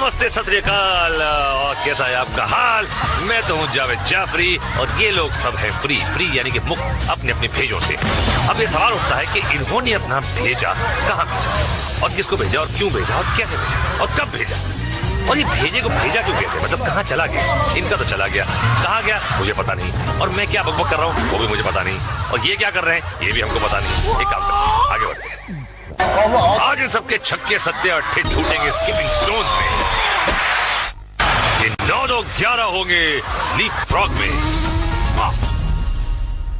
नमस्ते, सत श्री अकाल, और कैसा है आपका हाल। मैं तो हूँ जावेद जाफरी और ये लोग सब है फ्री यानी कि मुक्त अपने अपने भेजों से। अब ये सवाल उठता है कि इन्होंने अपना भेजा कहाँ भेजा और किसको भेजा और क्यों भेजा और कैसे भेजा और कब भेजा और ये भेजे को भेजा क्यों कहते हैं, मतलब कहाँ चला गया। इनका तो चला गया, कहाँ गया मुझे पता नहीं, और मैं क्या बकबक कर रहा हूँ वो भी मुझे पता नहीं, और ये क्या कर रहे हैं ये भी हमको पता नहीं। एक काम करते हैं, आगे बढ़ते हैं। आज इन सबके छक्के सत्ते अट्ठे छूटेंगे स्किपिंग स्टोन्स में। ये 9-2-11 होंगे लीप फ्रॉग में।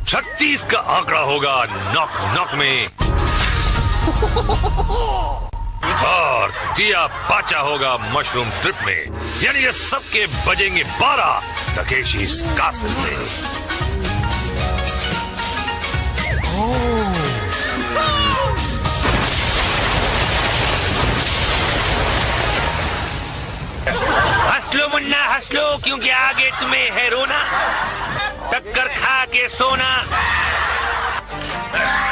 36 का आंकड़ा होगा नॉक नॉक में। और दिया बाचा होगा मशरूम ट्रिप में। यानी ये सबके बजेंगे 12 तकेशी's कासल में। हंस लो मुन्ना हंस लो, क्योंकि आगे तुम्हें है रोना, टक्कर खा के सोना,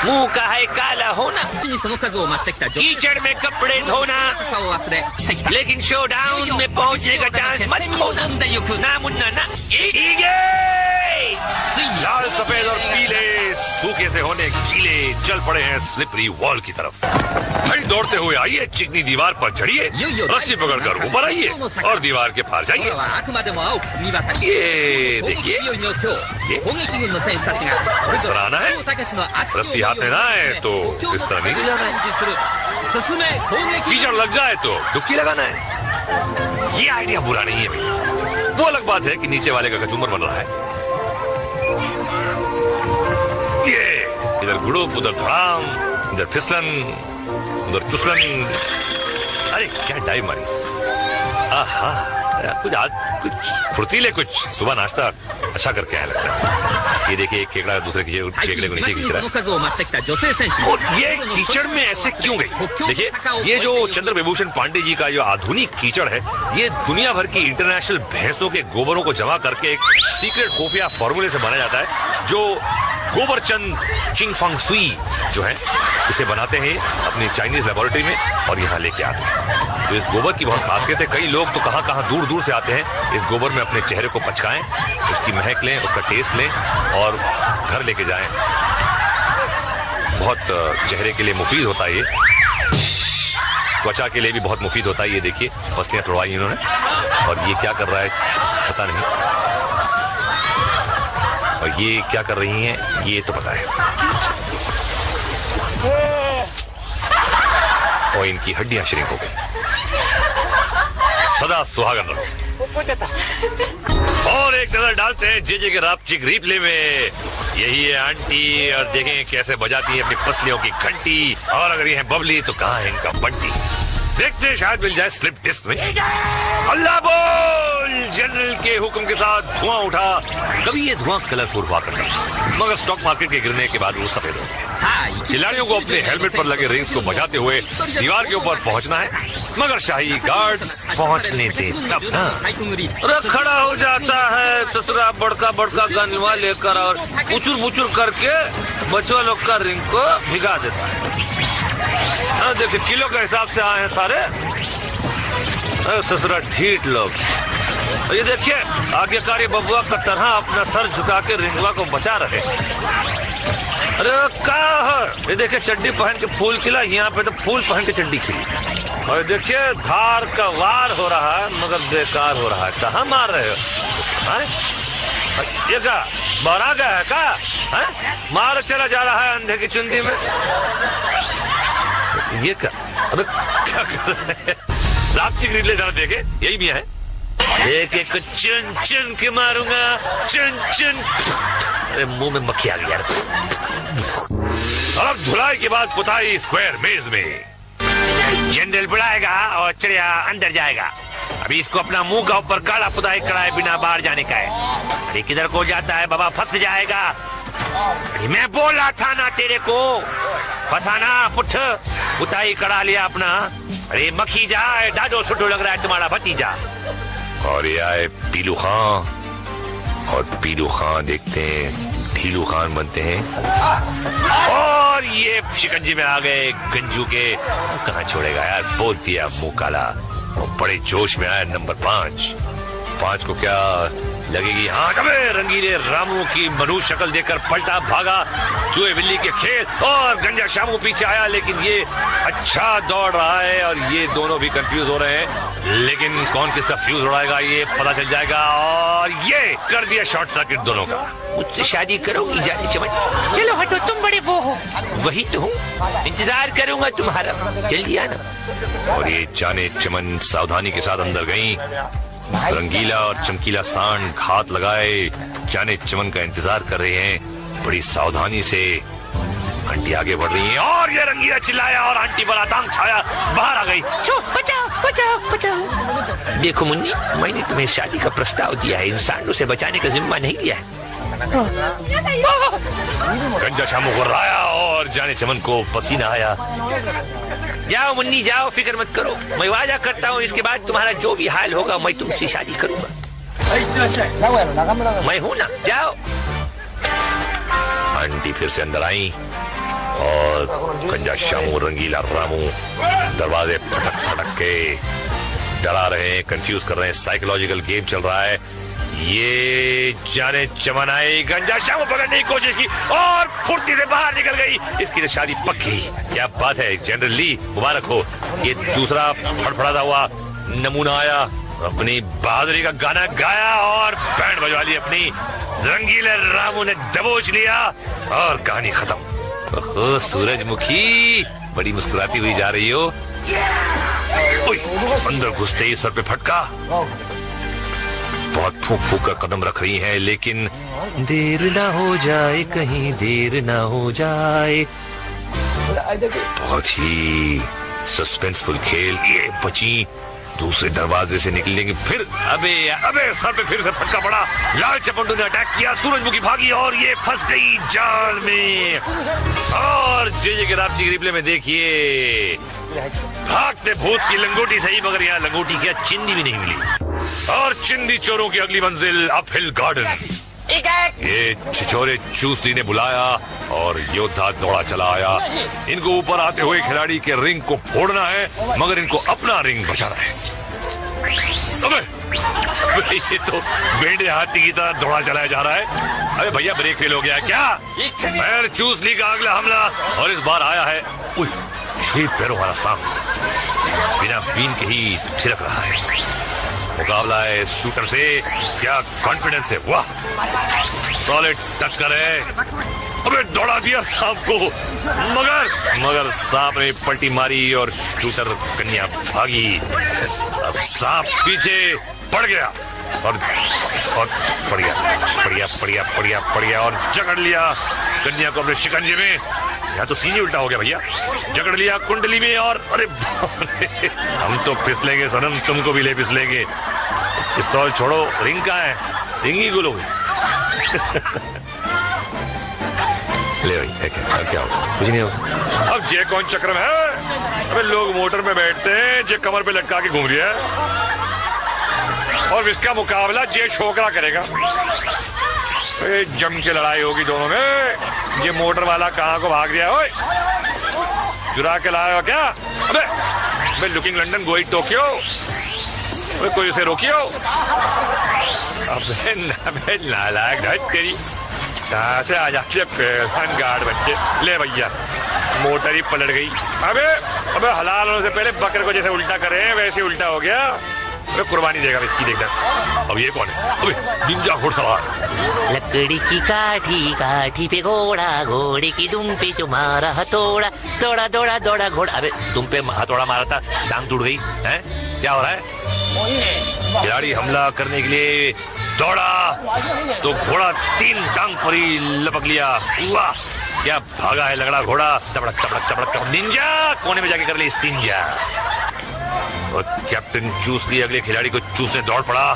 मुंह का है काला होना, कीचड़ में कपड़े धोना, लेकिन शो डाउन में पहुंचने का चांस मत खोना ना मुन्ना ना। लाल सफेद और पीले सूखे से होने गीले चल पड़े हैं स्लिपरी वॉल की तरफ। भाई दौड़ते हुए आइए, चिकनी दीवार पर चढ़िए, रस्सी पकड़कर ऊपर आइए और दीवार के पार जाइए। ये देखिए इस तरह आना है, रस्सी हाथ में ना आए तो इस तरह नहीं जाना है, कीचड़ लग जाए तो डुबकी लगाना है। ये आइडिया बुरा नहीं है भाई। वो अलग बात है कि नीचे वाले का कचूमर बन रहा है। ये इधर गुड़ुप उधर धड़ाम, इधर फिसलन उधर चुसलन। अरे क्या डाइव मारी। आहा कुछ फुर्तीले, कुछ सुबह नाश्ता अच्छा करके आया लगता है। ये देखिए एक केकड़ा दूसरे केकड़े को नीचे खींच रहा है। और ये कीचड़ में ऐसे क्यों गई? देखिए ये जो चंद्र विभूषण पांडे जी का जो आधुनिक कीचड़ है, ये दुनिया भर की इंटरनेशनल भैंसों के गोबरों को जमा करके एक सीक्रेट खुफिया फॉर्मूले से बनाया जाता है, जो गोबरचंद चिंगफंग सुई जो है इसे बनाते हैं अपनी चाइनीज लेबोरेटरी में और यहाँ लेके आते हैं। तो इस गोबर की बहुत खासियत है। कई लोग तो कहाँ दूर दूर से आते हैं इस गोबर में अपने चेहरे को पचकाएं, उसकी महक लें, उसका टेस्ट लें और घर लेके जाएं। बहुत चेहरे के लिए मुफीद होता है, ये त्वचा के लिए भी बहुत मुफीद होता है। ये देखिए फसलियां तोड़वाई इन्होंने, और ये क्या कर रहा है पता नहीं, और ये क्या कर रही हैं ये तो पता है। और इनकी हड्डियां श्रिंक हो गई। सदा सुहागन रहो। और एक नजर डालते हैं जे के रापचिक रिप्ले में। यही है आंटी, और देखें कैसे बजाती है अपनी फसलियों की घंटी। और अगर ये है बबली तो कहाँ है इनका बंटी। देखते हैं शायद मिल जाए स्लिप डिस्क में। अल्लाह बोल। जनरल के हुक्म के साथ धुआं उठा। कभी ये धुआं कलरफुल हुआ करता, मगर स्टॉक मार्केट के गिरने के बाद वो सफेद हो गया। खिलाड़ियों को अपने हेलमेट पर लगे रिंग्स को बजाते हुए दीवार के ऊपर पहुंचना है, मगर शाही गार्ड्स पहुंचने दे तब ना। खड़ा हो जाता है ससुरा बड़का बड़का गनवा लेकर और बुचुर बुचुर करके बचवा लोग का रिंग को भिगा देता है। देखिए किलो के हिसाब से आए हैं सारे ससुरा ढीठ लोग। ये देखिए आज्ञाकारी बबुआ का तरह अपना सर झुका के रिंगवा को बचा रहे। अरे क्या है, ये देखिए चड्डी पहन के फूल खिला, यहाँ पे तो फूल पहन के चड्डी खिली। और देखिए धार का वार हो रहा है मगर बेकार हो रहा है। कहाँ मार रहे हो? ये क्या बरा गया है क्या? मार चला जा रहा है अंधे की चुंदी में। ये क्या, अरे क्या कर रहे हैं? रापचिक रिप्ले जरा देखे, यही भी है। एक एक चुन चुन के मारूंगा, चुन चुन। अरे मुंह में मक्खी आ गई यार। अब धुलाई के बाद पुताई स्क्वायर मेज में। जनरल बुलाएगा और चिड़िया अंदर जाएगा। अभी इसको अपना मुंह का ऊपर काला पुताई कराए बिना बाहर जाने का है। अरे किधर को जाता है बाबा, फंस जाएगा। अरे मैं बोल रहा था ना तेरे को, फंसाना पुठ। पुताई करा लिया अपना। अरे मक्खी जाए, डाडो सुटो लग रहा है तुम्हारा भतीजा। और ये आए पीलू खान, और पीलू खान देखते हैं ढीलू खान बनते हैं। और ये शिकंजी में आ गए गंजू के। कहाँ छोड़ेगा यार, बोल दिया मुंह काला। बड़े जोश में आया नंबर 5 को क्या लगेगी हाँ अबे रंगीले रामू की मनुष्य शक्ल देखकर पलटा भागा चूहे बिल्ली के खेल और गंजा शामू पीछे आया, लेकिन ये अच्छा दौड़ रहा है और ये दोनों भी कंफ्यूज हो रहे हैं, लेकिन कौन किसका फ्यूज उड़ाएगा ये पता चल जाएगा। और ये कर दिया शॉर्ट सर्किट दोनों का। मुझसे शादी करोगी जाने चमन? चलो हटो, तुम बड़े वो हो। वही तो हूँ, इंतजार करूंगा तुम्हारा, जल्दी आना। और ये जाने चमन सावधानी के साथ अंदर गई। रंगीला और चमकीला सांड घात लगाए जाने चमन का इंतजार कर रहे हैं। बड़ी सावधानी से आंटी आगे बढ़ रही है और ये रंगीला चिल्लाया और आंटी पर आतंक छाया, बाहर आ गई। बचाओ बचाओ बचाओ। देखो मुन्नी, मैंने तुम्हें शादी का प्रस्ताव दिया है, इंसानों से बचाने का जिम्मा नहीं लिया है। गंजा शामू गुर्राया और जाने चमन को पसीना आया। जाओ मुन्नी जाओ, फिक्र मत करो, मैं वादा करता हूँ इसके बाद तुम्हारा जो भी हाल होगा मैं तुमसे शादी करूंगा। मैं हूँ ना, जाओ। आंटी फिर से अंदर आई और गंजा शामू रंगीला रामू दरवाजे फटक फटक के डरा रहे हैं, कंफ्यूज कर रहे हैं, साइकोलॉजिकल गेम चल रहा है। ये जाने चमन आई, गंजा शामू पकड़ने की कोशिश की और फुर्ती से बाहर निकल गई। इसकी तो शादी पक्की। क्या बात है, जनरल ली मुबारक हो। ये दूसरा फड़फड़ाता हुआ नमूना आया, अपनी बहादुरी का गाना गाया और बैंड बजवा ली अपनी। रंगीले रामू ने दबोच लिया और कहानी खत्म। ओहो सूरजमुखी, बड़ी मुस्कुराती हुई जा रही हो। अंदर घुसते ही सर पे फटका। बहुत फूक फूक कर कदम रख रही हैं, लेकिन देर ना हो जाए, कहीं देर ना हो जाए। बहुत ही सस्पेंसफुल खेल। ये बची दूसरे दरवाजे से निकलेंगे फिर। अबे सर पे फिर से फटका पड़ा। लाल चपंडू ने अटैक किया, सूरजमुखी भागी और ये फंस गई जाल में। और जे के रापची रिप्ले में देखिए, भागते भूत की लंगोटी सही, मगर यहाँ लंगोटी क्या चिंदी भी नहीं मिली। और चिंदी चोरों की अगली मंजिल अप हिल गार्डन। ये छिछोरे चूसली ने बुलाया और योद्धा दौड़ा चला आया। इनको ऊपर आते हुए खिलाड़ी के रिंग को फोड़ना है, मगर इनको अपना रिंग बचाना है। अबे ये तो बेड़े हाथी की तरह दौड़ा चलाया जा रहा है। अबे भैया ब्रेक फेल हो गया क्या? पैर चूसली का अगला हमला और इस बार आया है 6 पैरों वाला सांप, बिना बीन के ही छिड़क रहा है। मुकाबला है शूटर से, क्या कॉन्फिडेंस है, वाह सॉलिड टक्कर है। अबे दौड़ा दिया सांप को, मगर सांप ने पलटी मारी और शूटर कन्या भागी। अब सांप पीछे पड़ गया और पड़ गया और जकड़ लिया कन्या को अपने शिकंजे में। यहाँ तो सीधी उल्टा हो गया भैया, जकड़ लिया कुंडली में और अरे हम तो फिसलेंगे सनम, तुमको भी ले फिसलेंगे। पिस्तौल छोड़ो, रिंग कहाँ है? रिंग ही गुलोगे। ले भाई क्या होगा? कुछ नहीं होगा। अब जे कौन चक्र में है? अबे लोग मोटर में बैठते हैं, जे कमर पे लटका के घूम रहा है और इसका मुकाबला जे छोकरा करेगा। जम के लड़ाई होगी दोनों में। ये मोटर वाला कहाँ को भाग गया? ओए चुरा के लाया हो क्या? अबे लुकिंग लंदन गोइंग टोक्यो, कोई उसे रोकियो। अबे नालायक तेरी, कहाँ से आ जाती है पहलवान गार्ड बच्चे। ले भैया मोटर ही पलट गई। अबे हलाल होने से पहले बकर को जैसे उल्टा करे वैसे उल्टा हो गया। कुर्बानी देगा इसकी, देखना। अब ये कौन है? अबे निंजा घुड़सवार। लकड़ी की काठी पे घोड़ा, घोड़े की दुम पे तुम्हारा हथौड़ा, दौड़ा दौड़ा दौड़ा घोड़ा। अबे तुम पे हथौड़ा मारा था, टांग टूट गई है, क्या हो रहा है? खिलाड़ी हमला करने के लिए दौड़ा तो घोड़ा 3 टांग पर ही लपक लिया। वाह क्या भागा है लगड़ा घोड़ा। तबड़क तबड़क तबड़क तबड़क। निंजा कोने में जाके कर ली स्टिंजा और कैप्टन चूसली अगले खिलाड़ी को चूसने दौड़ पड़ा।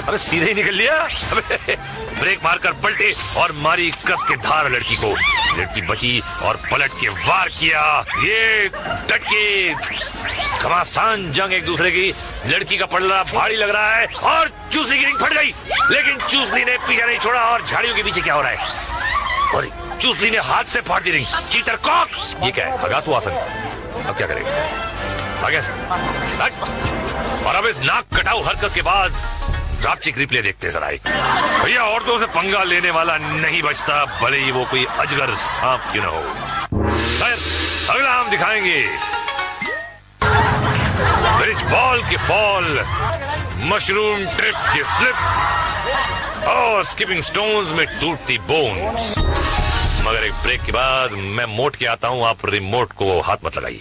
अबे सीधे ही निकल लिया। अबे ब्रेक मारकर पलटे और मारी कस के धार लड़की को। लड़की बची और पलट के वार किया। ये डट के घमासान जंग एक दूसरे की। लड़की का पलड़ा भारी लग रहा है और चूसली की रिंग फट गई, लेकिन चूसली ने पीछा नहीं छोड़ा। और झाड़ियों के पीछे क्या हो रहा है? और चूसली ने हाथ से फाड़ दी रिंग। Cheater Kock. ये क्या है? अगासु आसन। अब क्या करेगा? आगे और अब इस नाक कटाऊ हरकत के बाद ड्रापचिक रिप्ले देखते जरा भैया। औरतों से पंगा लेने वाला नहीं बचता, भले ही वो कोई अजगर सांप क्यों न हो। खैर, अगला हम दिखाएंगे ब्रिज बॉल के फॉल, मशरूम ट्रिप के स्लिप और स्किपिंग स्टोन्स में टूटती बोन्स। मगर एक ब्रेक के बाद मैं मोट के आता हूँ, आप रिमोट को हाथ मत लगाइए।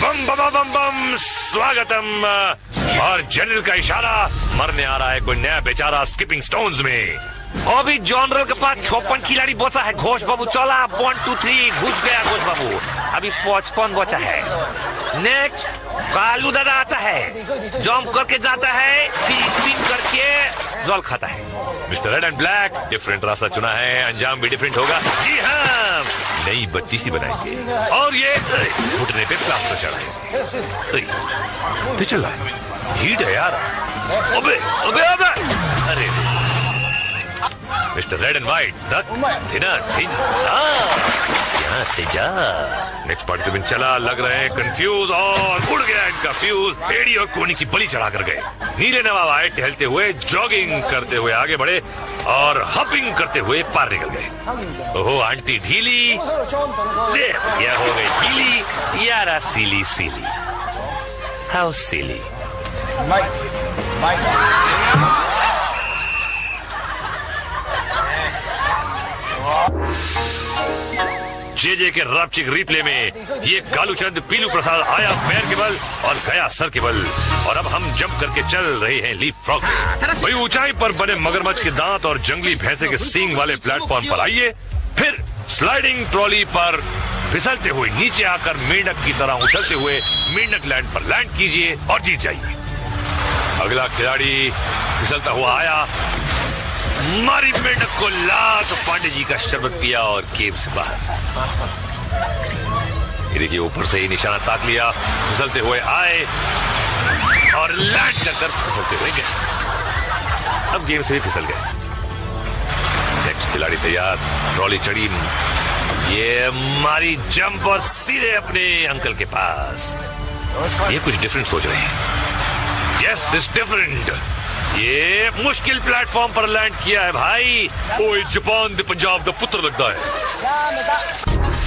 बम बम बम बम, स्वागतम। और जनरल का इशारा, मरने आ रहा है कोई नया बेचारा स्किपिंग स्टोन्स में। अभी जनरल के पास 56 खिलाड़ी बचा है। घोष बाबू चला, 1 2 3 घुस गया घोष बाबू। अभी 55 बचा है। नेक्स्ट कालू दादा आता है, जंप करके जाता है, फिर स्पिन करके जल खाता है। Mister red and black different रास्ता चुना है, अंजाम भी डिफरेंट होगा। जी हाँ, नई बत्ती सी बनाएंगे और ये घुटने पे प्लास्टर चढ़ाएंगे। चल रहा है, हीट है यार। अबे अबे अबे, अरे मिस्टर रेड एंड व्हाइट, यहाँ से जा। नेक्स्ट पार्टिसिपेंट चला, लग रहे हैं कंफ्यूज और उड़ गया इनका फ्यूज। एड़ी और कोनी की बलि चढ़ा कर गए। नीले नवाब आए टहलते हुए, जॉगिंग करते हुए आगे बढ़े और हपिंग करते हुए पार निकल गए। ओहो आंटी ढीली, यह हो गई ढीली यारा, सीली सीली। How Sili. जेजे के ड्रापचिक रिप्ले में ये कालूचंद पीलू प्रसाद आया पैर के बल और गया सर के बल। और अब हम जंप करके चल रहे हैं लीप फ्रॉग में। वही ऊंचाई पर बने मगरमच्छ के दांत और जंगली भैंसे के सींग वाले प्लेटफॉर्म पर आइए, फिर स्लाइडिंग ट्रॉली पर फिसलते हुए नीचे आकर मेंढक की तरह उछलते हुए मेंढक लैंड पर लैंड कीजिए और जीत जाइए। अगला खिलाड़ी फिसलता हुआ आया, मारी मेंढक को लात, पांडे जी का शरबत पिया और केव से बाहर। ये देखिए, ऊपर से ही निशाना ताक लिया, फिसलते हुए आए और लैंड कर फिसलते हुए गए। अब गेम से भी फिसल गए। नेक्स्ट खिलाड़ी तैयार, ट्रॉली चढ़ी, ये मारी जंप और सीधे अपने अंकल के पास। ये कुछ डिफरेंट सोच रहे हैं। Yes, it's different. ये मुश्किल प्लेटफॉर्म पर लैंड किया है भाई। ओए जापान दे पंजाब दा पुत्र लगता है।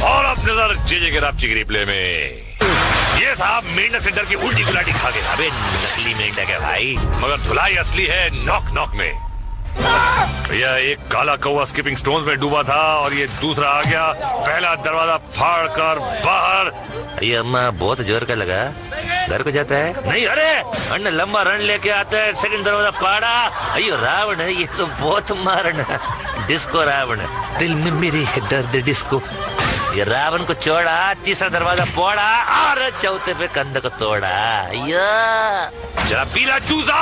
और अब नजर जेजे के ड्रापचिक रिप्ले में। ये साहब मेंढक से डर की उल्टी गुलाटी खा गए। अबे नकली मेंढक है भाई, मगर धुलाई असली है नॉक नॉक में। भैया एक काला कौवा स्किपिंग स्टोन्स में डूबा था और ये दूसरा आ गया, पहला दरवाजा फाड़ कर बाहर। ये अम्मा बहुत जोर का लगा, घर को जाता है नहीं। अरे अन्ना लंबा रन लेके आता है, सेकंड दरवाजा फाड़ा। अयो रावण है ये तो, बहुत मारना। डिस्को रावण, दिल में मेरे है दर्द डिस्को। ये रावण को छोड़ा, तीसरा दरवाजा फोड़ा और चौथे पे कंध को तोड़ा। जरा पीला चूजा,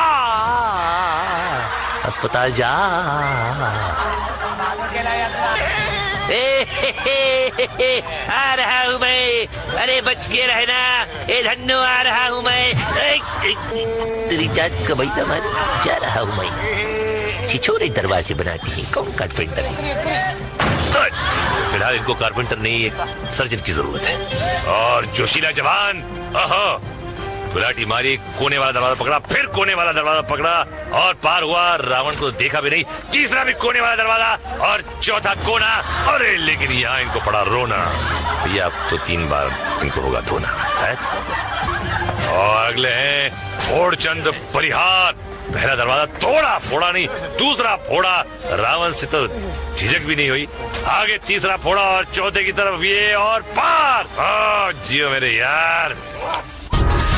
अस्पताल जा। आ रहा हूँ मैं, अरे बच के रहना, ए धन्नो आ रहा हूँ मैं। तेरी जात का भाई मत, जा रहा हूँ मैं। छिछोरे दरवाजे बनाती है, कौन कारपेंटर है? फिलहाल इनको कारपेंटर नहीं, एक सर्जन की जरूरत है। और जोशीला जवान, गुलाटी मारी, कोने वाला दरवाजा पकड़ा, फिर कोने वाला दरवाजा पकड़ा और पार हुआ। रावण को देखा भी नहीं, तीसरा भी कोने वाला दरवाजा और चौथा कोना। अरे लेकिन यहाँ इनको पड़ा रोना। ये अब तो 3 बार इनको होगा धोना है। और अगले हैं ओड़चंद परिहार। पहला दरवाजा तोड़ा, फोड़ा नहीं, दूसरा फोड़ा, रावण से तो झिझक भी नहीं हुई। आगे तीसरा फोड़ा और चौथे की तरफ ये और पार। जियो मेरे यार।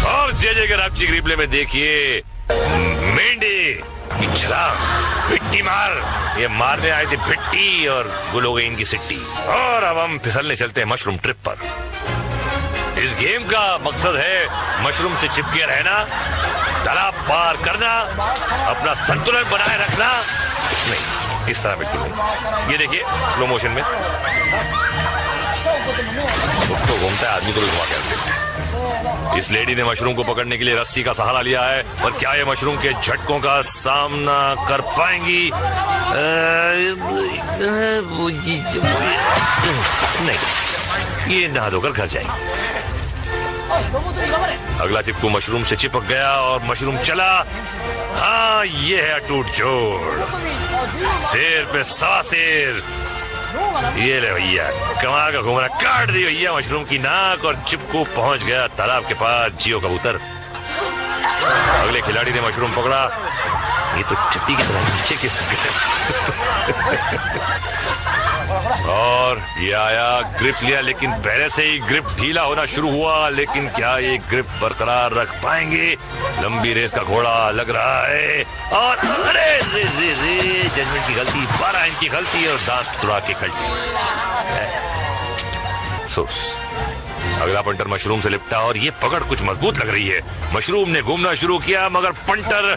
और जेजे के ड्रापचिक रिप्ले में देखिए, मेंढे की छलांग, भिट्टी मार। ये मारने आए थे भिट्टी और गुल हो गई इनकी सिट्टी। और अब हम फिसलने चलते हैं मशरूम ट्रिप पर। इस गेम का मकसद है मशरूम से चिपके रहना, तालाब पार करना, अपना संतुलन बनाए रखना। नहीं, इस तरह बिल्कुल नहीं। ये देखिए स्लो मोशन में तो घूमता है, आदमी को भी घुमा के रखते हैं। इस लेडी ने मशरूम को पकड़ने के लिए रस्सी का सहारा लिया है, पर क्या ये मशरूम के झटकों का सामना कर पाएंगी? नहीं, ये नहा धोकर घर जाएंगे। अगला चिपकू मशरूम से चिपक गया और मशरूम चला। हाँ, ये है अटूट जोड़। शेर पे सवा शेर। ये ले भैया, कमाल का घूमना, काट दी भैया मशरूम की नाक और चिपकू पहुंच गया तालाब के पास। जियो कबूतर। अगले खिलाड़ी ने मशरूम पकड़ा। ये तो चट्टी की तरह नीचे खिसक और ये आया, ग्रिप लिया, लेकिन पहले से ही ग्रिप ढीला होना शुरू हुआ। लेकिन क्या ये ग्रिप बरकरार रख पाएंगे? लंबी रेस का घोड़ा लग रहा है और अरे रे रे रे, जजमेंट की गलती, 12 इंच की गलती और दांत तुड़ा के कल्टी। अगला पंटर मशरूम से लिपटा और ये पकड़ कुछ मजबूत लग रही है। मशरूम ने घूमना शुरू किया मगर पंटर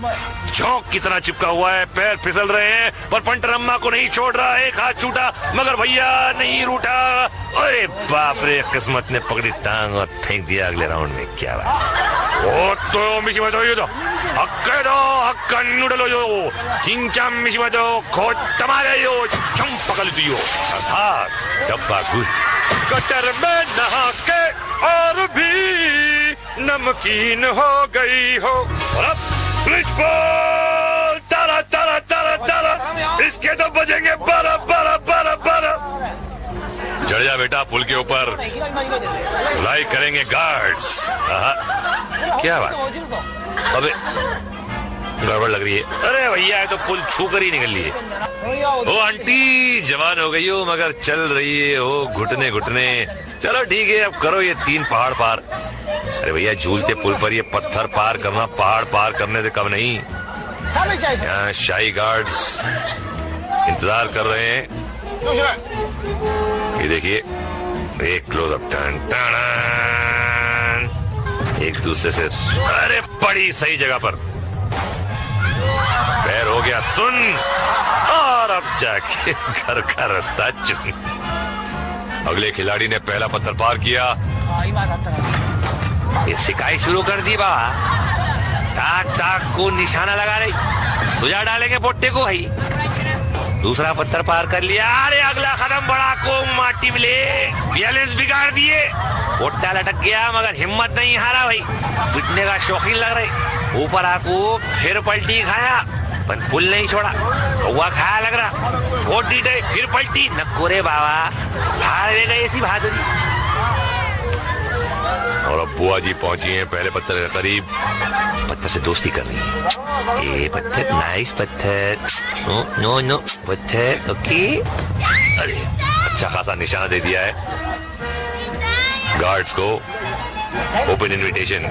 झोंक की तरह चिपका हुआ है। पैर फिसल रहे हैं पर पंटर अम्मा को नहीं छोड़ रहा है। एक हाथ छूटा मगर भैया नहीं रूठा। अरे बाप रे, किस्मत ने पकड़ी टांग और फेंक दिया अगले राउंड में। क्या बात। ओ तो मिशिमतो यो हक्के दो हक्का नूडलो यो चिंचाम मिशिमतो खो तमारे यो चम पकड़ दियो। अर्थात डब्बा गुल कटर में नहा के और भी नमकीन हो गई हो। और अब स्विच बॉल, तारा तारा तारा तारा, इसके तो बजेंगे 12 12 12 12। चढ़ जा बेटा पुल के ऊपर, धुलाई करेंगे गार्ड्स। क्या बात, अबे गड़बड़ लग रही है। अरे भैया, तो पुल छू कर ही निकल लिए। ओ आंटी, जवान हो गई हो मगर चल रही है हो घुटने घुटने। चलो ठीक है, अब करो ये 3 पहाड़ पार। अरे भैया, झूलते पुल पर ये पत्थर पार करना पहाड़ पार करने से कम नहीं। यहाँ शाही गार्ड्स इंतजार कर रहे हैं। ये देखिए, एक क्लोजअप, टन टन, एक दूसरे से। अरे बड़ी सही जगह पर पैर हो गया सुन, और अब जाके घर का रास्ता चुन। अगले खिलाड़ी ने पहला पत्थर पार किया। ये सिकाई शुरू कर दी बाबा। ताक ताक को निशाना लगा रही, सुझा डालेंगे पोट्टे को भाई। दूसरा पत्थर पार कर लिया। अरे अगला कदम बढ़ा को माटी मिले, बैलेंस बिगाड़ दिए। पोट्टा लटक गया मगर हिम्मत नहीं हारा भाई, पिटने का शौकीन लग रहे। ऊपर आको फिर पलटी खाया पर पुल नहीं छोड़ा। हुआ खाया लग रहा, वोट दी गए फिर पलटी। नकोरे बाबा, हार वे गए ऐसी बहादुरी। और अब बुआ जी पहुंची हैं पहले पत्थर के करीब। पत्थर से दोस्ती कर रही है। ए पत्थर, नाइस पत्थर, नो नो नो पत्थर, ओके। अरे अच्छा खासा निशाना दे दिया है गार्ड्स को। Open invitation.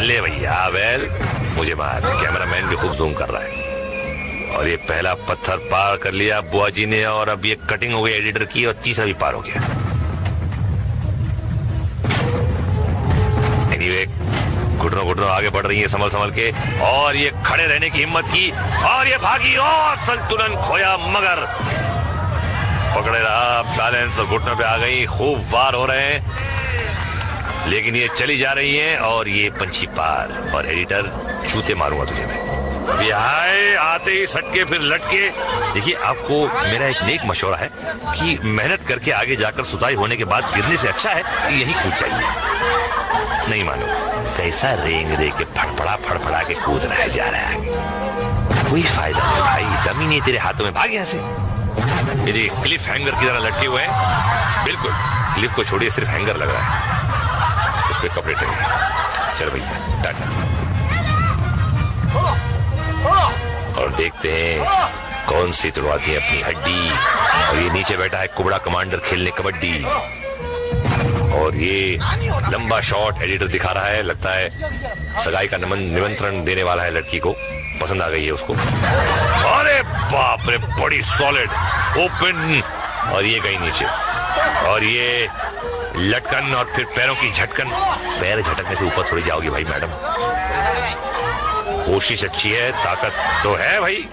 ले भैया, वेल मुझे मार। कैमरामैन भी खूब जूम कर रहा है। और ये पहला पत्थर पार कर लिया बुआ जी ने, और अब ये कटिंग हो गई एडिटर की, और तीसरा भी पार हो गया। एनीवे, घुटनों आगे बढ़ रही है संभल संभल के, और ये खड़े रहने की हिम्मत की, और ये भागी और संतुलन खोया मगर पकड़े रहा। बैलेंस और घुटनों पे आ गई। खूब वार हो रहे हैं लेकिन ये चली जा रही हैं, और ये पंछी पार। और एडिटर, जूते मारूंगा तुझे मैं। ये आए आते ही सटके फिर लटके। देखिए, आपको मेरा एक नेक मशवरा है कि मेहनत करके आगे जाकर सुताई होने के बाद गिरने से अच्छा है कि यही कूद जाइए। नहीं मानो, कैसा रेंग रे के फड़फड़ा के कूद रहा जा रहा है। कोई फायदा नहीं भाई, दमी नहीं तेरे हाथों में, भाग यहाँ से। ये क्लिफ हैंगर की तरह लटके हुए हैं। बिल्कुल क्लिफ को छोड़िए, सिर्फ हैंगर लग रहा है, उस पे कपड़े टंगे। चल भैया, टाटा। और देखते हैं कौन सी तुड़वाती है अपनी हड्डी। और ये नीचे बैठा है कुबड़ा कमांडर खेलने कबड्डी। और ये लंबा शॉट एडिटर दिखा रहा है, लगता है सगाई का निमंत्रण देने वाला है लड़की को, पसंद आ गई है उसको। अरे बाप रे, बड़ी सॉलिड ओपन, और ये गई नीचे। और ये लटकन और फिर पैरों की झटकन। पैर झटकने से ऊपर थोड़ी जाओगी भाई मैडम। कोशिश अच्छी है, ताकत तो है भाई।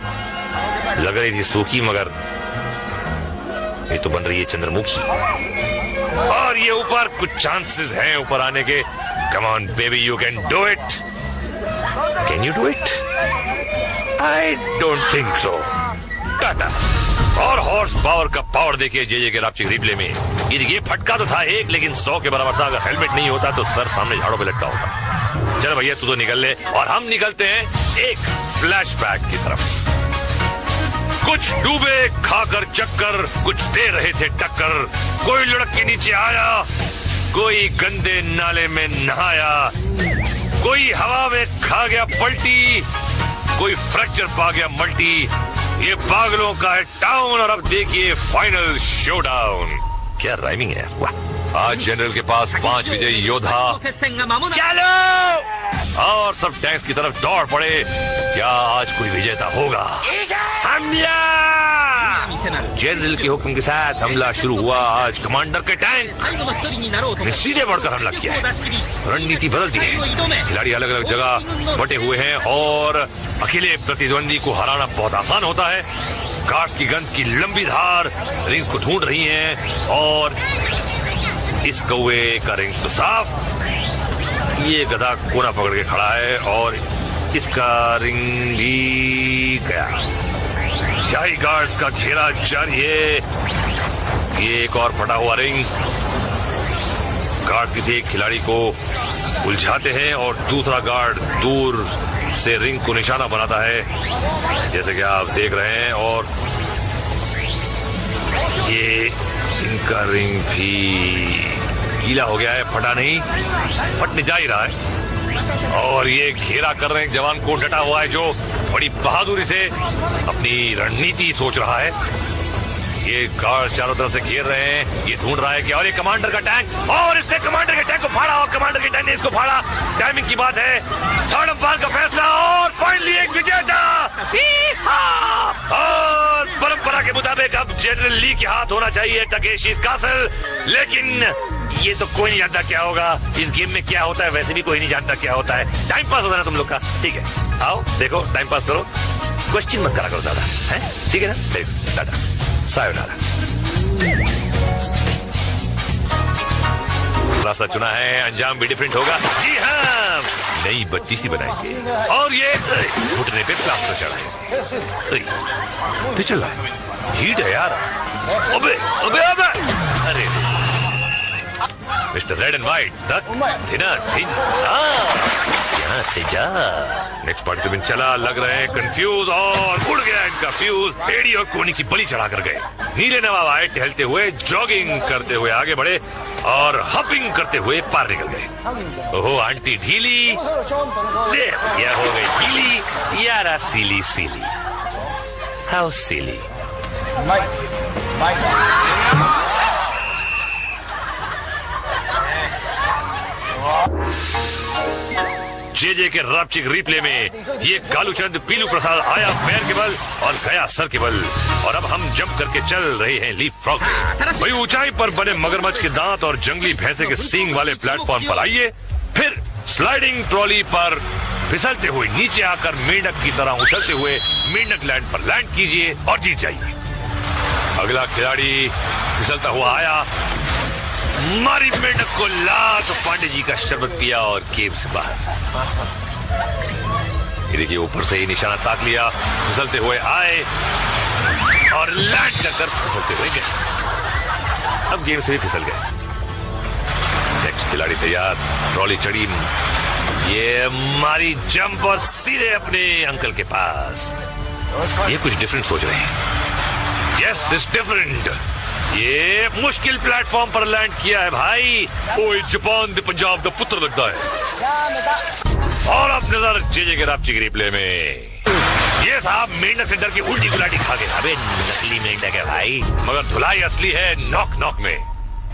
लग रही थी सूखी मगर ये तो बन रही है चंद्रमुखी। और ये ऊपर कुछ चांसेस हैं ऊपर आने के। Come on baby, you can do it. Can you do it? I don't think so. Tata. और हॉर्स पावर का पावर देखिए जे के रापचिक रिप्ले में। ये फटका तो था एक, लेकिन 100 के बराबर था। अगर हेलमेट नहीं होता तो सर सामने झाड़ों पे लटका होता। चलो भैया तू तो निकल ले, और हम निकलते हैं एक फ्लैशबैक की तरफ। कुछ डूबे खाकर चक्कर, कुछ दे रहे थे टक्कर। कोई लुढ़क के नीचे आया, कोई गंदे नाले में नहाया, कोई हवा में खा गया पलटी, कोई फ्रैक्चर पा गया मल्टी। ये पागलों का है टाउन, और अब देखिए फाइनल शोडाउन। क्या राइमिंग है, वाह। आज जनरल के पास 5 विजयी योद्धा। चलो, और सब टैंक्स की तरफ दौड़ पड़े। क्या आज कोई विजेता होगा? हमला! जनरल के हुक्म के साथ हमला शुरू हुआ। आज कमांडर के टैंक ने सीधे बढ़कर हमला किया है। रणनीति बदल दी है। खिलाड़ी अलग अलग जगह बटे हुए हैं, और अकेले प्रतिद्वंदी को हराना बहुत आसान होता है। गार्ड्स की गन्स की लंबी धार रिंग्स को ढूंढ रही हैं, और इस कौवे का रिंग तो साफ। ये गधा कोना पकड़ के खड़ा है, और इसका रिंग भी गया। जाई गार्ड्स का घेरा जारी है। ये एक और फटा हुआ रिंग। गार्ड किसी एक खिलाड़ी को उलझाते हैं, और दूसरा गार्ड दूर से रिंग को निशाना बनाता है, जैसे कि आप देख रहे हैं। और ये इनका रिंग भी गीला हो गया है, फटा नहीं, फटने जा ही रहा है। और ये घेरा कर रहे हैं जवान को, डटा हुआ है, जो बड़ी बहादुरी से अपनी रणनीति सोच रहा है। ये गार्ड चारों तरफ से घेर रहे हैं। ये ढूंढ रहा है कि, और ये कमांडर का टैंक, और इससे कमांडर के टैंक को फाड़ा, और कमांडर के टैंक ने इसको फाड़ा। टाइमिंग की बात है। थर्ड अंपायर का फैसला, और फाइनली एक विजेता। और परंपरा के मुताबिक अब जनरल ली के हाथ होना चाहिए टकेशी's कासल, लेकिन ये तो कोई नहीं जानता क्या होगा। इस गेम में क्या होता है वैसे भी कोई नहीं जानता क्या होता है। टाइम पास होता है ना तुम लोग का, ठीक है? आओ देखो, टाइम पास करो, क्वेश्चन मत करा करो ज्यादा, है ठीक है ना? देखो, टाटा, सायोनारा। रास्ता चुना है, अंजाम भी डिफरेंट होगा। जी हाँ, नई बत्तीसी बनाएंगे, और ये घुटने पे प्लास्टर चढ़ाएंगे। चल रहा है, हीट है यार। अबे अबे अबे, अरे mister red and white, thinner thin, यहाँ से जा। नेक्स्ट पार्टिसिपेंट चला, लग रहे हैं कंफ्यूज, और उड़ गया इनका फ्यूज। एड़ी और कोनी की बलि चढ़ा कर गए। नीले नवाब आए टहलते हुए, जॉगिंग करते हुए आगे बढ़े, और हपिंग करते हुए पार निकल गए। ओहो आंटी ढीली, यह हो गई ढीली। यारा सीली सीली, हाउ सीली। जे के रापचिक रिप्ले में ये कालूचंद पीलू प्रसाद आया पैर के बल और गया सर के बल, और अब हम जंप करके चल रहे हैं लीप फ्रॉग में। वही ऊंचाई पर बने मगरमच्छ के दांत और जंगली भैंसे के सींग वाले प्लेटफॉर्म पर आइए, फिर स्लाइडिंग ट्रॉली पर फिसलते हुए नीचे आकर मेंढक की तरह उछलते हुए मेंढक लैंड पर लैंड कीजिए और जीत जाइए। अगला खिलाड़ी फिसलता हुआ आया, मारी मेंढक को लात, पांडे जी का शरबत पिया और केव से बाहर। ये देखिए, ऊपर से ही निशाना ताक लिया, फिसलते हुए आए और लैंड कर फिसलते हुए गए। अब गेम से भी फिसल गए। नेक्स्ट खिलाड़ी तैयार, ट्रॉली चढ़ी, ये मारी जंप और सीधे अपने अंकल के पास। ये कुछ डिफरेंट सोच रहे हैं। Yes, it's different. ये मुश्किल प्लेटफॉर्म पर लैंड किया है भाई। ओए जापान दे पंजाब दा पुत्र लगता है। और अब नजर जे के रापचिक रिप्ले में। ये साहब मेंढक से डर के उल्टी गुलाटी खा गए। अबे नकली मेंढक है भाई, मगर धुलाई असली है नॉक नॉक में।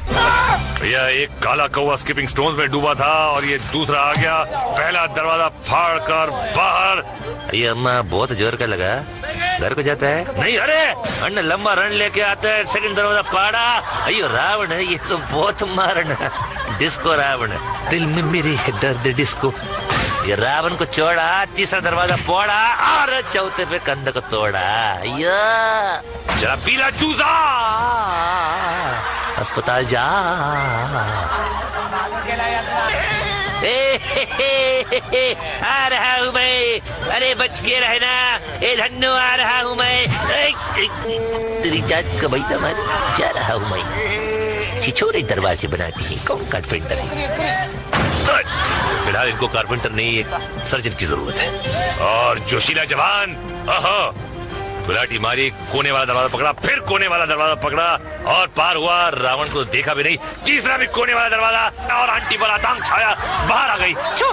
भैया एक काला कौवा स्किपिंग स्टोन्स में डूबा था, और ये दूसरा आ गया, पहला दरवाजा फाड़ कर बाहर। ये अम्मा बहुत जोर का लगा, घर को जाता है नहीं? अरे अन्ना लंबा रन लेके आता है, सेकंड दरवाजा फाड़ा। अयो रावण है ये तो, बहुत मारन। डिस्को रावण, दिल में मेरे दर्द डिस्को। ये रावण को छोड़ा, तीसरा दरवाजा फोड़ा, और चौथे पे कंध को तोड़ा। जरा पीला चूजा, अस्पताल जा। आ रहा हूँ मैं, अरे बच के रहना, ए धन्नो आ रहा हूँ मैं। तेरी जात का भाई मार जा रहा हूँ मैं। छिछोरे दरवाजे बनाती है, कौन कारपेंटर है? फिलहाल इनको कारपेंटर नहीं, एक सर्जन की जरूरत है। और जोशीला जवान, गुलाटी मारी, कोने वाला दरवाजा पकड़ा, फिर कोने वाला दरवाजा पकड़ा और पार हुआ। रावण को देखा भी नहीं, तीसरा भी कोने वाला दरवाजा और आंटी पर आतंक छाया, बाहर आ गई। बचाओ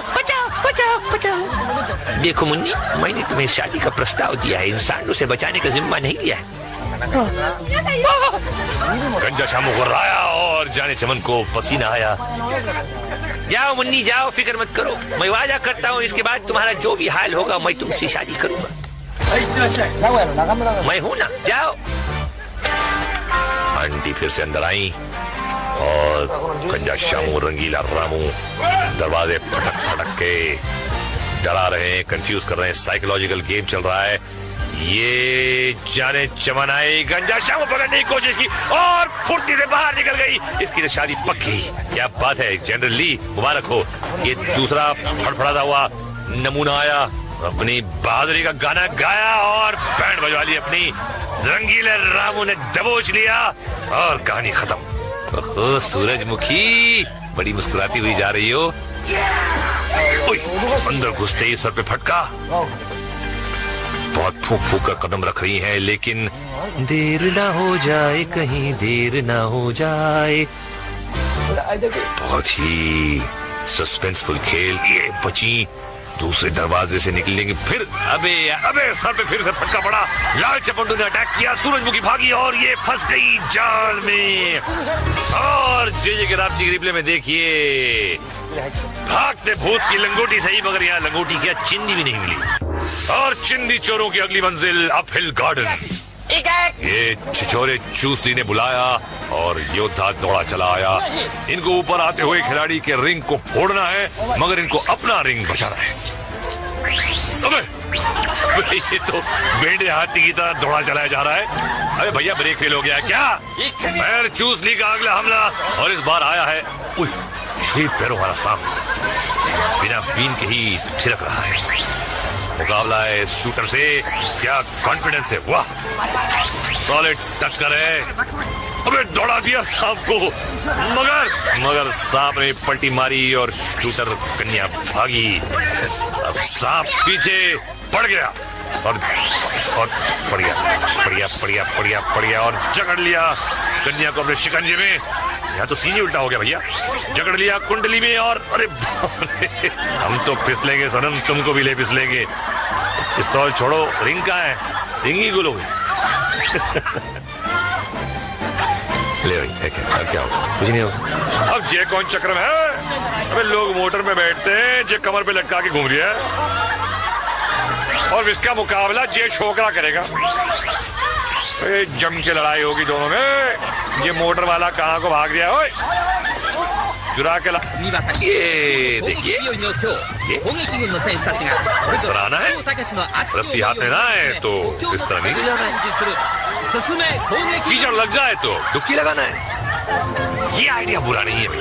बचाओ बचाओ। देखो मुन्नी, मैंने तुम्हें शादी का प्रस्ताव दिया है, इंसानों से बचाने का जिम्मा नहीं लिया है। गंजा शामू को राया और जाने चमन को पसीना आया। जाओ मुन्नी जाओ, फिक्र मत करो, मैं वादा करता हूँ इसके बाद तुम्हारा जो भी हाल होगा मैं तुमसे शादी करूंगा। मैं हूं ना, जाओ। आंटी फिर से अंदर आई और गंजा शामू रंगीला रामू दरवाजे फटक फटक के डरा रहे हैं, कंफ्यूज कर रहे हैं, साइकोलॉजिकल गेम चल रहा है। ये जाने चमन आई, गंजा शामू पकड़ने की कोशिश की और फुर्ती से बाहर निकल गई। इसकी तो शादी पक्की। क्या बात है, जनरल ली मुबारक हो। ये दूसरा फड़फड़ाता हुआ नमूना आया, अपनी बहादुरी का गाना गाया और बैंड बजवा ली अपनी। रंगीले रामू ने दबोच लिया और कहानी खत्म। ओहो सूरजमुखी, बड़ी मुस्कुराती हुई जा रही हो। अंदर घुसते ही सर पे फटका। बहुत फूक फूक कर कदम रख रही हैं, लेकिन देर ना हो जाए, कहीं देर ना हो जाए। बहुत ही सस्पेंसफुल खेल। ये बची दूसरे दरवाजे से निकलेंगे, फिर अबे सर पे फिर से फटका पड़ा। लाल चपंडू ने अटैक किया, सूरजमुखी भागी और ये फंस गई जाल में। और जे के रापची रिप्ले में देखिए, भागते भूत की लंगोटी सही, मगर यहाँ लंगोटी क्या चिंदी भी नहीं मिली। और चिंदी चोरों की अगली मंजिल अप हिल गार्डन। ये छिछोरे चूसली ने बुलाया और योद्धा दौड़ा चला आया। इनको ऊपर आते हुए खिलाड़ी के रिंग को फोड़ना है, मगर इनको अपना रिंग बचाना है। अबे ये तो बेड़े हाथी की तरह दौड़ा चलाया जा रहा है। अरे भैया ब्रेक फेल हो गया क्या? पैर चूसली का अगला हमला और इस बार आया है 6 पैरों वाला सांप, बिना बीन के ही छिड़क रहा है। मुकाबला है इस शूटर से, क्या कॉन्फिडेंस है, वाह सॉलिड टक्कर है। अबे दौड़ा दिया सांप को, मगर सांप ने पलटी मारी और शूटर कन्या भागी। अब सांप पीछे पड़ गया और पड़ गया और जकड़ लिया कन्या को अपने शिकंजे में। यहाँ तो सीधी उल्टा हो गया भैया, जकड़ लिया कुंडली में और अरे हम तो फिसलेंगे सनम, तुमको भी ले फिसलेंगे। पिस्तौल छोड़ो, रिंग कहाँ है? रिंग ही गुलोगे। ले भाई, क्या होगा? कुछ नहीं होगा। अब ये कौन चक्र में है? अबे लोग मोटर में बैठते हैं, जे कमर पे लटका के घूम रही है और इसका मुकाबला जे छोकरा करेगा। जम के लड़ाई होगी दोनों में। ये मोटर वाला कहाँ को भाग गया? ओए चुरा के ये देखिए, सराहना है। रस्सी हाथ में ना है तो इस तरह नहीं जाना है। कीचड़ लग जाए तो डुबकी लगाना है। ये आइडिया बुरा नहीं है भाई।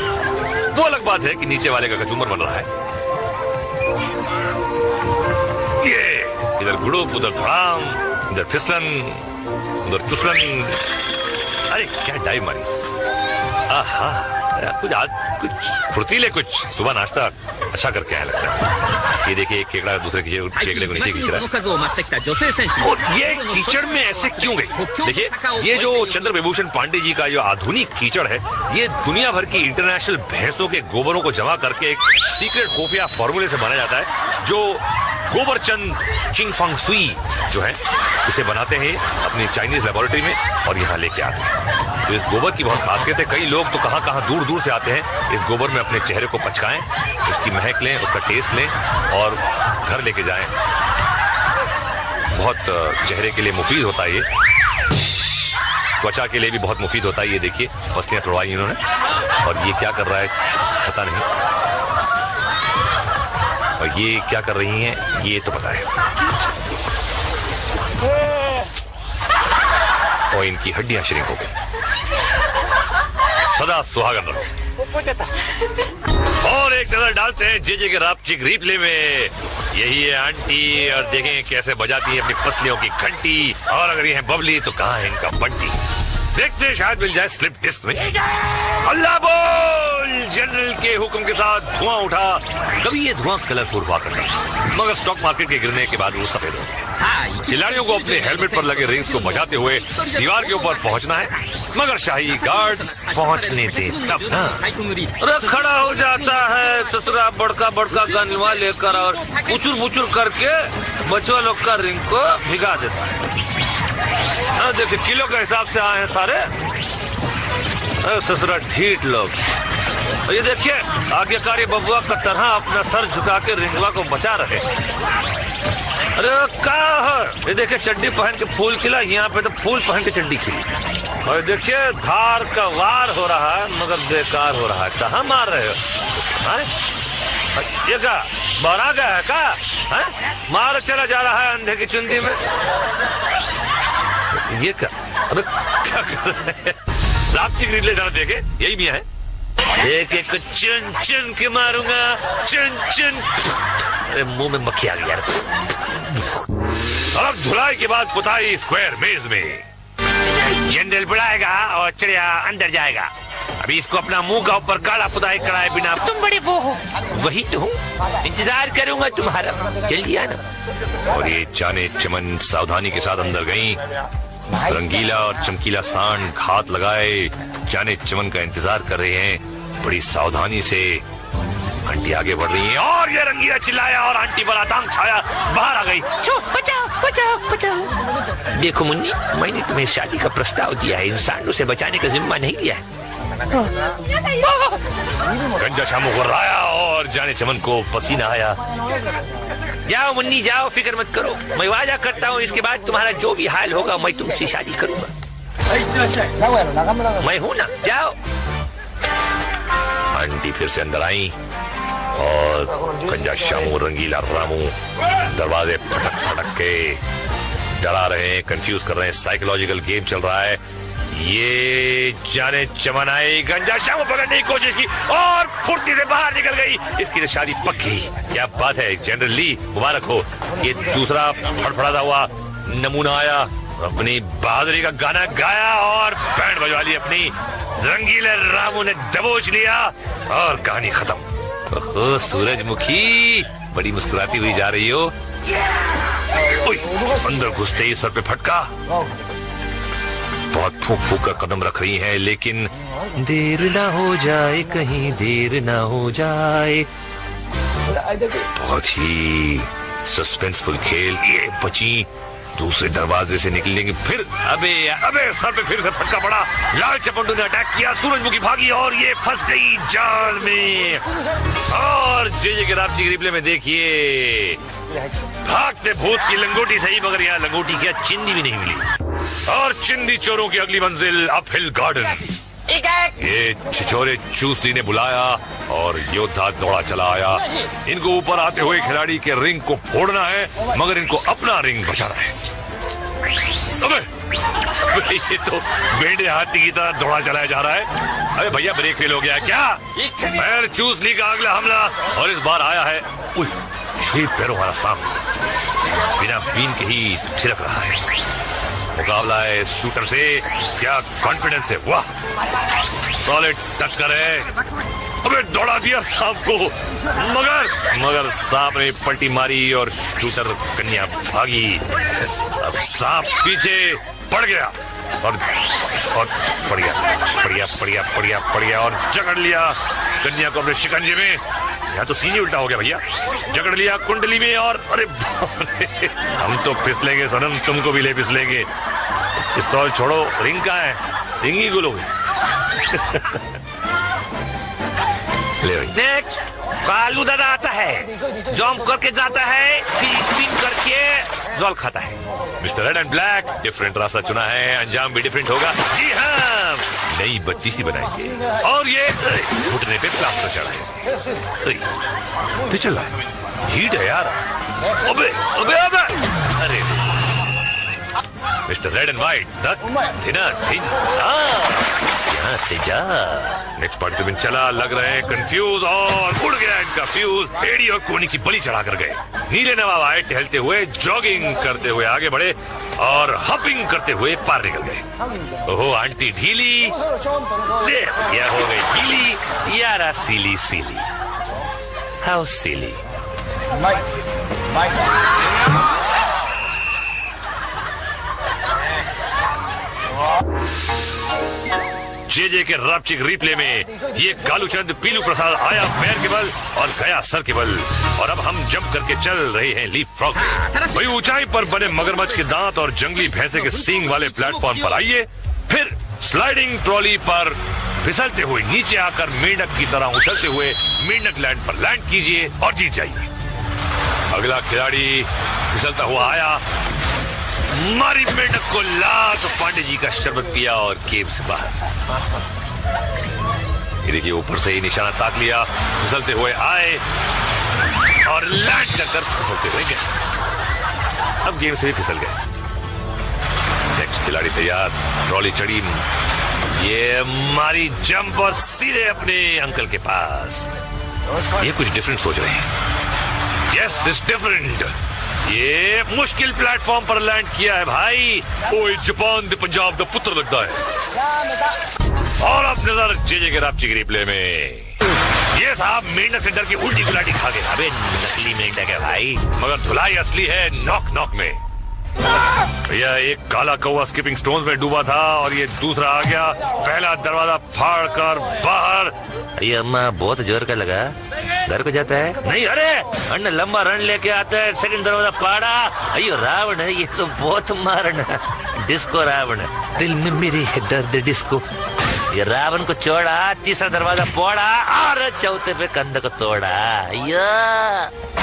वो अलग बात है कि नीचे वाले का कचूमर बन रहा है। ये इधर गुड़ुप, उधर धड़ाम, इधर फिसलन, उधर चुसलन। अरे क्या डाइव मारी। कुछ फुर्तीले, कुछ सुबह नाश्ता अच्छा करके आया लगता है। ये देखिए एक केकड़ा दूसरे केकड़े को नीचे खींच रहा है। और ये कीचड़ में ऐसे क्यों गई? देखिए ये जो चंद्र विभूषण पांडे जी का जो आधुनिक कीचड़ है, ये दुनिया भर की इंटरनेशनल भैंसों के गोबरों को जमा करके एक सीक्रेट खुफिया फॉर्मूले से बनाया जाता है, जो गोबरचंद चिंगफंग सुई जो है इसे बनाते हैं अपनी चाइनीज लेबोरेटरी में और यहाँ लेके आते हैं। तो इस गोबर की बहुत खासियत है। कई लोग तो कहाँ दूर दूर से आते हैं इस गोबर में अपने चेहरे को पचकाएं, उसकी महक लें, उसका टेस्ट लें और घर लेके जाएं। बहुत चेहरे के लिए मुफीद होता है, ये त्वचा के लिए भी बहुत मुफीद होता है। ये देखिए पसलियां तोड़वाई इन्होंने और ये क्या कर रहा है पता नहीं, और ये क्या कर रही हैं ये तो पता है। और इनकी हड्डियां श्रिंक हो गई। सदा सुहागन रहो। और एक नजर डालते हैं जे के रापचिक रिप्ले में। यही है आंटी, और देखें कैसे बजाती है अपनी पसलियों की घंटी। और अगर ये है बबली तो कहाँ है इनका बंटी। देखते हैं शायद मिल जाए स्लिप डिस्क में। अल्लाह बोल। जनरल के हुक्म के साथ धुआं उठा। कभी ये धुआं कलरफुल हुआ करता, मगर स्टॉक मार्केट के गिरने के बाद वो सफेद हो गया। खिलाड़ियों को अपने हेलमेट पर लगे रिंग्स को बजाते हुए दीवार के ऊपर पहुंचना है, मगर शाही गार्ड्स पहुंचने दे तब ना। अरे खड़ा हो जाता है ससुरा बड़का बड़का गनवा लेकर और मुचुर मुचुर करके बचवा लोग का रिंग को भिगा देता है। देखिए किलो के हिसाब से आए हैं सारे ससुरा ढीठ लोग। ये देखिए आज्ञाकारी बबुआ का तरह अपना सर झुका के रिंगवा को बचा रहे। अरे क्या है, ये देखिए चड्डी पहन के फूल खिला, यहाँ पे तो फूल पहन के चड्डी खिली। और देखिए धार का वार हो रहा है मगर बेकार हो रहा है। कहाँ मार रहे हो? ये क्या बड़ा गया है क्या? मार चला जा रहा है अंधे की चुंदी में। ये क्या? अरे क्या कर रहे हैं? प्लास्टिक रिले जरा देखे, यही मियां है। एक एक चुन चुन के मारूंगा, चुन चुन। अरे मुंह में मक्खी आ गई यार। अब धुलाई के बाद पुताई स्क्वायर मेज में। जनरल बुलाएगा और चिड़िया अंदर जाएगा। अभी इसको अपना मुंह का ऊपर काला पुताई कराए बिना। तुम बड़े वो हो। वही तो हूँ, इंतजार करूंगा तुम्हारा, जल्दी आना। और ये जाने चमन सावधानी के साथ अंदर गई। रंगीला और चमकीला सांड हाथ लगाए जाने चमन का इंतजार कर रहे हैं। बड़ी सावधानी से आंटी आगे बढ़ रही है और ये रंगीला चिल्लाया और आंटी पर आतंक छाया, बाहर आ गई। बचाओ बचाओ बचाओ। देखो मुन्नी, मैंने तुम्हें शादी का प्रस्ताव दिया है, इंसानों से बचाने का जिम्मा नहीं लिया है। गंजा शामू गुर्राया और जाने चमन को पसीना आया। जाओ मुन्नी जाओ, फिक्र मत करो, मैं वादा करता हूँ इसके बाद तुम्हारा जो भी हाल होगा मैं तुमसे शादी करूंगा। मैं हूँ ना, जाओ। आंटी फिर से अंदर आई और गंजा शामू रंगीला रामू दरवाजे फटक फटक के डरा रहे हैं, कंफ्यूज कर रहे हैं। साइकोलॉजिकल गेम चल रहा है। ये जाने चमन आई, गंजा शामू पकड़ने की कोशिश की और फुर्ती से बाहर निकल गई। इसकी तो शादी पक्की। क्या बात है जनरल ली, मुबारक हो। ये दूसरा फड़फड़ाता हुआ नमूना आया, अपनी बहादुरी का गाना गाया और बैंड बजवा ली अपनी। रंगीले रामू ने दबोच लिया और कहानी खत्म। ओहो सूरजमुखी, बड़ी मुस्कुराती हुई जा रही हो। अंदर घुसते ही सर पे फटका। बहुत फूक फूक कर कदम रख रही है, लेकिन देर ना हो जाए, कहीं देर ना हो जाए। बहुत ही सस्पेंसफुल खेल। ये बची दूसरे दरवाजे से निकलेंगे फिर। अबे अबे सर पे फिर से फटका पड़ा। लाल चपंडू ने अटैक किया, सूरजमुखी भागी और ये फंस गई जाल में। और जे के रात रिप्ले में देखिए, भागते भूत की लंगोटी सही, मगर यहाँ लंगोटी क्या चिंदी भी नहीं मिली। और चिंदी चोरों की अगली मंजिल अप हिल गार्डन। ये छिछोरे चूसली ने बुलाया और योद्धा दौड़ा चला आया। इनको ऊपर आते हुए खिलाड़ी के रिंग को फोड़ना है, मगर इनको अपना रिंग बचाना है। अबे ये तो बेड़े हाथी की तरह दौड़ा चलाया जा रहा है। अरे भैया ब्रेक फेल हो गया क्या? पैर चूसली का अगला हमला और इस बार आया है 6 पैरों वाला सांप, बिना बीन के ही छिड़क रहा है। मुकाबला है शूटर से, क्या कॉन्फिडेंस है, वाह सॉलिड टक्कर है। अबे दौड़ा दिया सांप को, मगर सांप ने पलटी मारी और शूटर कन्या भागी। अब सांप पीछे पड़ गया और पड़ गया और जकड़ लिया कन्या को अपने शिकंजे में। यहाँ तो सीधी उल्टा हो गया भैया। जकड़ लिया कुंडली में और अरे हम तो फिसलेंगे सनम, तुमको भी ले फिसलेंगे। पिस्तौल छोड़ो, रिंग कहाँ है? रिंग ही गुलोगे। नेक्स्ट कालू दादा आता है, जंप करके जाता है, फिर स्पिन करके जॉल खाता है। Mister red and black different रास्ता चुना है, अंजाम भी डिफरेंट होगा। जी हाँ, नई बत्ती सी बनाएंगे और ये घुटने पे प्लास्टर चढ़ाएंगे। चला हीट है यार। अबे अबे अबे अरे mister red and white, thinner thin. यहाँ से जा। नेक्स्ट पार्टिसिपेंट चला, लग रहे हैं कंफ्यूज और उड़ गया इनका फ्यूज। एड़ी और कोनी की बलि चढ़ा कर गए। नीले नवाब आए टहलते हुए, जॉगिंग करते हुए आगे बढ़े और हपिंग करते हुए पार निकल गए। ओहो आंटी ढीली, यह हो गई ढीली। यारा सीली सीली, हाउ सीली। जे के रपचिक रिप्ले में ये कालूचंद पीलू प्रसाद आया पैर के बल और गया सर के बल। और अब हम जंप करके चल रहे हैं लीप फ्रॉग में। वही ऊंचाई पर बने मगरमच्छ के दांत और जंगली भैंसे के सींग वाले प्लेटफॉर्म पर आइए, फिर स्लाइडिंग ट्रॉली पर फिसलते हुए नीचे आकर मेंढक की तरह उछलते हुए मेंढक लैंड पर लैंड कीजिए और जीत जाइए। अगला खिलाड़ी फिसलता हुआ आया, मारी मेंढक को लात, पांडे जी का शरबत पिया और केव से बाहर। ये देखिए ऊपर से ही निशाना ताक लिया, फिसलते हुए आए और लैंड कर फिसलते हुए गए। अब गेम से भी फिसल गए। नेक्स्ट खिलाड़ी तैयार, ट्रॉली चढ़ी, ये मारी जंप और सीधे अपने अंकल के पास। ये कुछ डिफरेंट सोच रहे हैं। Yes it's different. ये मुश्किल प्लेटफॉर्म पर लैंड किया है भाई। ओए जापान दे पंजाब दा पुत्र लगता है। और अब नजर जे के रापची रिप्ले में। ये साहब मेंढक से डर के उल्टी गुलाटी खा गए। अबे नकली मेंढक है भाई, मगर धुलाई असली है नॉक नॉक में। भैया एक काला कौवा स्किपिंग स्टोन्स में डूबा था और ये दूसरा आ गया, पहला दरवाजा फाड़ कर बाहर। ये अम्मा बहुत जोर का लगा, घर को जाता है नहीं। अरे अन्ना लंबा रन लेके आता है, सेकंड दरवाजा फाड़ा। अयो रावण है ये तो, बहुत मारन। डिस्को रावण, दिल में मेरे है दर्द डिस्को। ये रावण को छोड़ा, तीसरा दरवाजा फोड़ा और चौथे पे कंध को तोड़ा।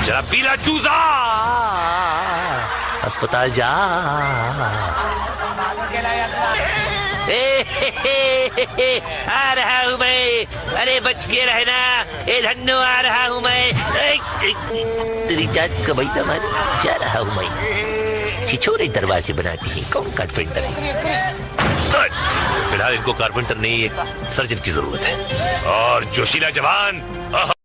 जरा पीला चूजा, अस्पताल जा। आ रहा हूँ मैं, अरे बच के रहना, ए धन्नो आ रहा हूँ मैं। तेरी जात का भाई मत, जा रहा हूँ मैं। छिछोरे दरवाजे बनाती है, कौन कारपेंटर है? फिलहाल इनको कारपेंटर नहीं, एक सर्जन की जरूरत है। और जोशीला जवान